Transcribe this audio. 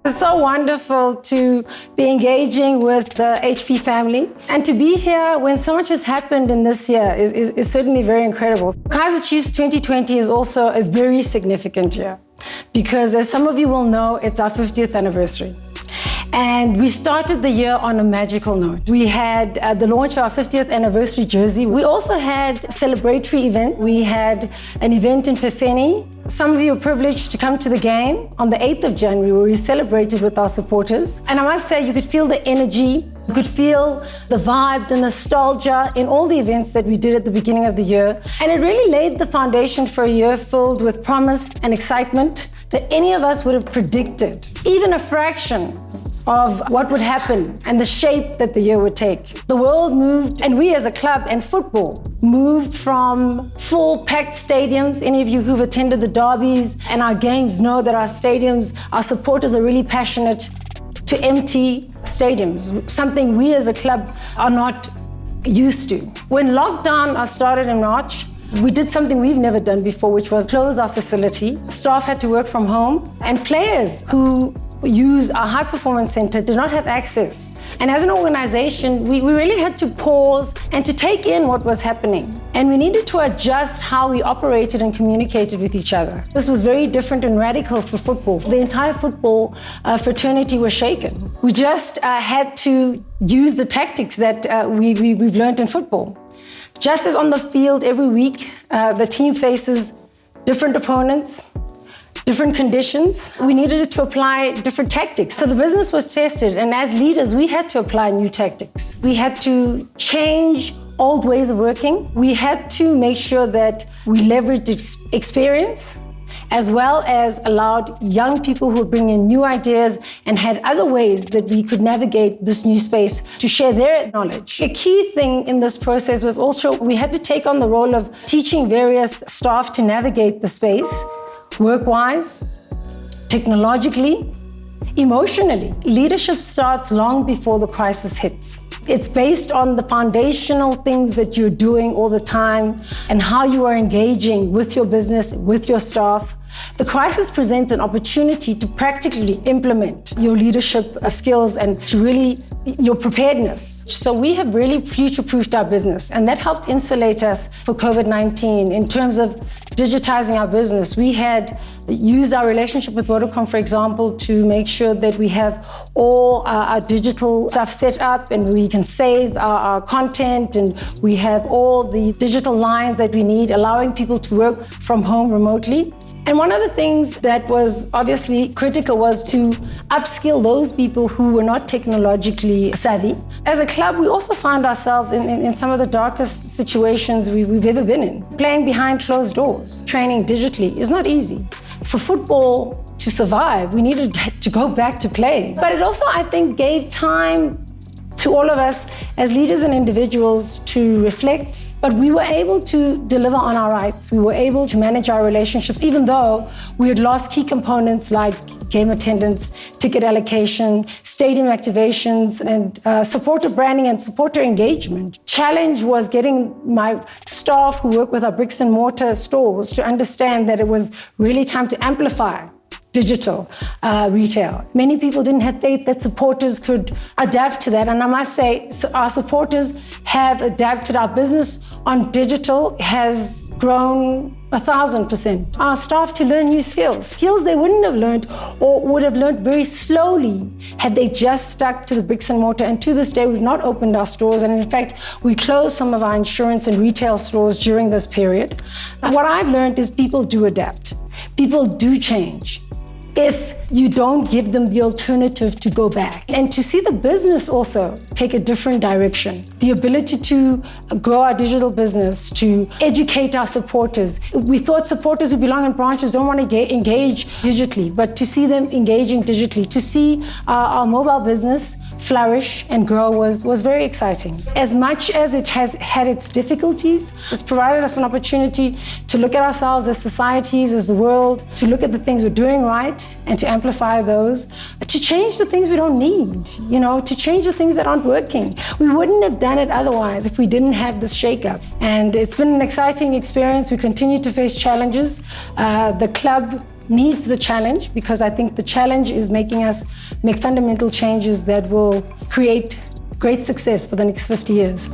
It's so wonderful to be engaging with the HP family, and to be here when so much has happened in this year is certainly very incredible. Kaizer Chiefs 2020 is also a very significant year because, as some of you will know, it's our 50th anniversary. And we started the year on a magical note. We had the launch of our 50th anniversary jersey. We also had a celebratory event. We had an event in Pefeni. Some of you were privileged to come to the game on the 8th of January, where we celebrated with our supporters. And I must say, you could feel the energy, you could feel the vibe, the nostalgia in all the events that we did at the beginning of the year. And it really laid the foundation for a year filled with promise and excitement that any of us would have predicted, even a fraction of what would happen and the shape that the year would take. The world moved, and we as a club and football moved from full packed stadiums. Any of you who've attended the derbies and our games know that our stadiums, our supporters are really passionate, to empty stadiums, something we as a club are not used to. When lockdown started in March, we did something we've never done before, which was close our facility. Staff had to work from home, and players who use our high performance center did not have access. And as an organization, we really had to pause and to take in what was happening. And we needed to adjust how we operated and communicated with each other. This was very different and radical for football. The entire football fraternity was shaken. We just had to use the tactics that we've learned in football. Just as on the field every week, the team faces different opponents, different conditions, we needed to apply different tactics. So the business was tested, and as leaders, we had to apply new tactics. We had to change old ways of working. We had to make sure that we leveraged experience, as well as allowed young people who were bringing new ideas and had other ways that we could navigate this new space to share their knowledge. A key thing in this process was also we had to take on the role of teaching various staff to navigate the space, work-wise, technologically, emotionally. Leadership starts long before the crisis hits. It's based on the foundational things that you're doing all the time and how you are engaging with your business, with your staff. The crisis presents an opportunity to practically implement your leadership skills and to really your preparedness. So we have really future-proofed our business, and that helped insulate us for COVID-19 in terms of digitizing our business. We had used our relationship with Motaung, for example, to make sure that we have all our digital stuff set up and we can save our content, and we have all the digital lines that we need, allowing people to work from home remotely. And one of the things that was obviously critical was to upskill those people who were not technologically savvy. As a club, we also found ourselves in some of the darkest situations we've ever been in. Playing behind closed doors, training digitally is not easy. For football to survive, we needed to go back to play. But it also, I think, gave time to all of us as leaders and individuals to reflect, but we were able to deliver on our rights. We were able to manage our relationships, even though we had lost key components like game attendance, ticket allocation, stadium activations, and supporter branding and supporter engagement. Challenge was getting my staff who work with our bricks and mortar stores to understand that it was really time to amplify digital retail. Many people didn't have faith that supporters could adapt to that. And I must say, our supporters have adapted. Our business on digital has grown 1,000%. Our staff to learn new skills they wouldn't have learned or would have learned very slowly had they just stuck to the bricks and mortar. And to this day, we've not opened our stores. And in fact, we closed some of our insurance and retail stores during this period. And what I've learned is people do adapt. People do change if you don't give them the alternative to go back. And to see the business also take a different direction, the ability to grow our digital business, to educate our supporters. We thought supporters who belong in branches don't want to engage digitally, but to see them engaging digitally, to see our mobile business flourish and grow was very exciting. As much as it has had its difficulties, it's provided us an opportunity to look at ourselves as societies, as the world, to look at the things we're doing right and to amplify those, to change the things we don't need, to change the things that aren't working. We wouldn't have done it otherwise if we didn't have this shakeup. And it's been an exciting experience. We continue to face challenges. The club needs the challenge, because I think the challenge is making us make fundamental changes that will create great success for the next 50 years.